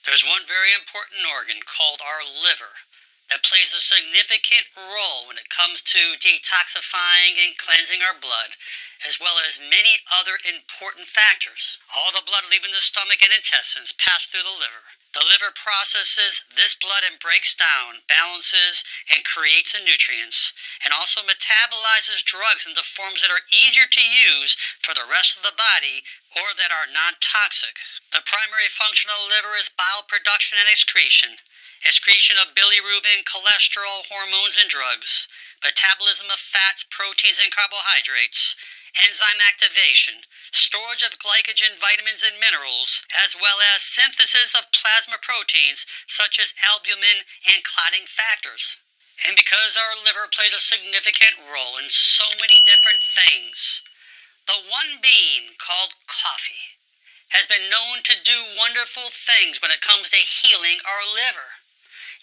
There's one very important organ called our liver that plays a significant role when it comes to detoxifying and cleansing our blood, as well as many other important factors. All the blood leaving the stomach and intestines pass through the liver. The liver processes this blood and breaks down, balances, and creates the nutrients, and also metabolizes drugs into forms that are easier to use for the rest of the body or that are non-toxic. The primary function of the liver is bile production and excretion. Excretion of bilirubin, cholesterol, hormones, and drugs, metabolism of fats, proteins, and carbohydrates, enzyme activation, storage of glycogen, vitamins, and minerals, as well as synthesis of plasma proteins such as albumin and clotting factors. And because our liver plays a significant role in so many different things, the one being called coffee has been known to do wonderful things when it comes to healing our liver.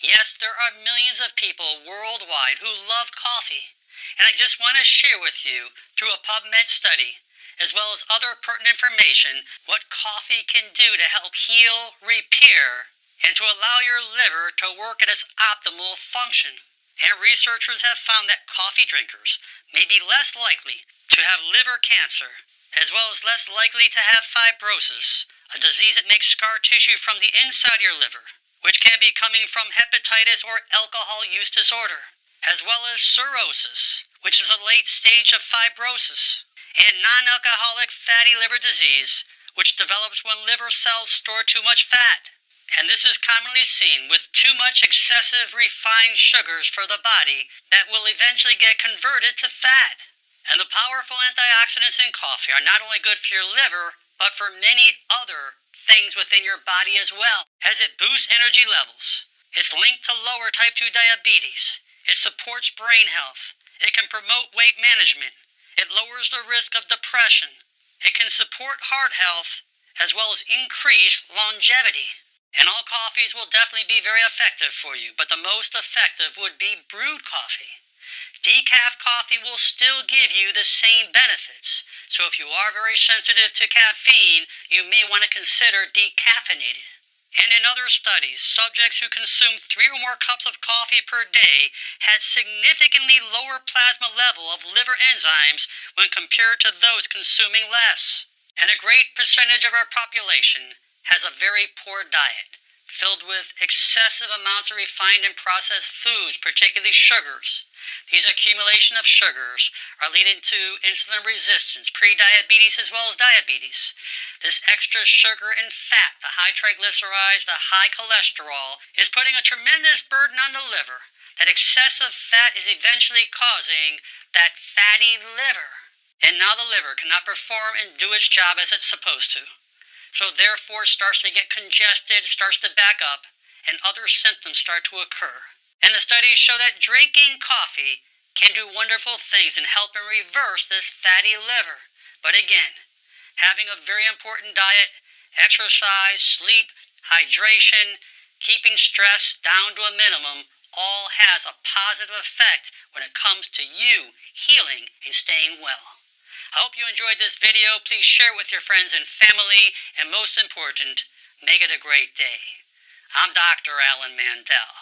Yes, there are millions of people worldwide who love coffee, and I just want to share with you, through a PubMed study, as well as other pertinent information, what coffee can do to help heal, repair, and to allow your liver to work at its optimal function. And researchers have found that coffee drinkers may be less likely to have liver cancer, as well as less likely to have fibrosis, a disease that makes scar tissue from the inside of your liver, which can be coming from hepatitis or alcohol use disorder, as well as cirrhosis, which is a late stage of fibrosis, and non-alcoholic fatty liver disease, which develops when liver cells store too much fat. And this is commonly seen with too much excessive refined sugars for the body that will eventually get converted to fat. And the powerful antioxidants in coffee are not only good for your liver, but for many other things within your body as well, as it boosts energy levels. It's linked to lower type 2 diabetes. It supports brain health. It can promote weight management. It lowers the risk of depression. It can support heart health, as well as increase longevity. And all coffees will definitely be very effective for you, but the most effective would be brewed coffee. Decaf coffee will still give you the same benefits, so if you are very sensitive to caffeine, you may want to consider decaffeinated. And in other studies, subjects who consumed 3 or more cups of coffee per day had significantly lower plasma level of liver enzymes when compared to those consuming less. And a great percentage of our population has a very poor diet, filled with excessive amounts of refined and processed foods, particularly sugars. These accumulation of sugars are leading to insulin resistance, pre-diabetes as well as diabetes. This extra sugar and fat, the high triglycerides, the high cholesterol, is putting a tremendous burden on the liver. That excessive fat is eventually causing that fatty liver. And now the liver cannot perform and do its job as it's supposed to. So therefore it starts to get congested, starts to back up, and other symptoms start to occur. And the studies show that drinking coffee can do wonderful things and help and reverse this fatty liver. But again, having a very important diet, exercise, sleep, hydration, keeping stress down to a minimum, all has a positive effect when it comes to you healing and staying well. I hope you enjoyed this video. Please share it with your friends and family, and most important, make it a great day. I'm Dr. Alan Mandel.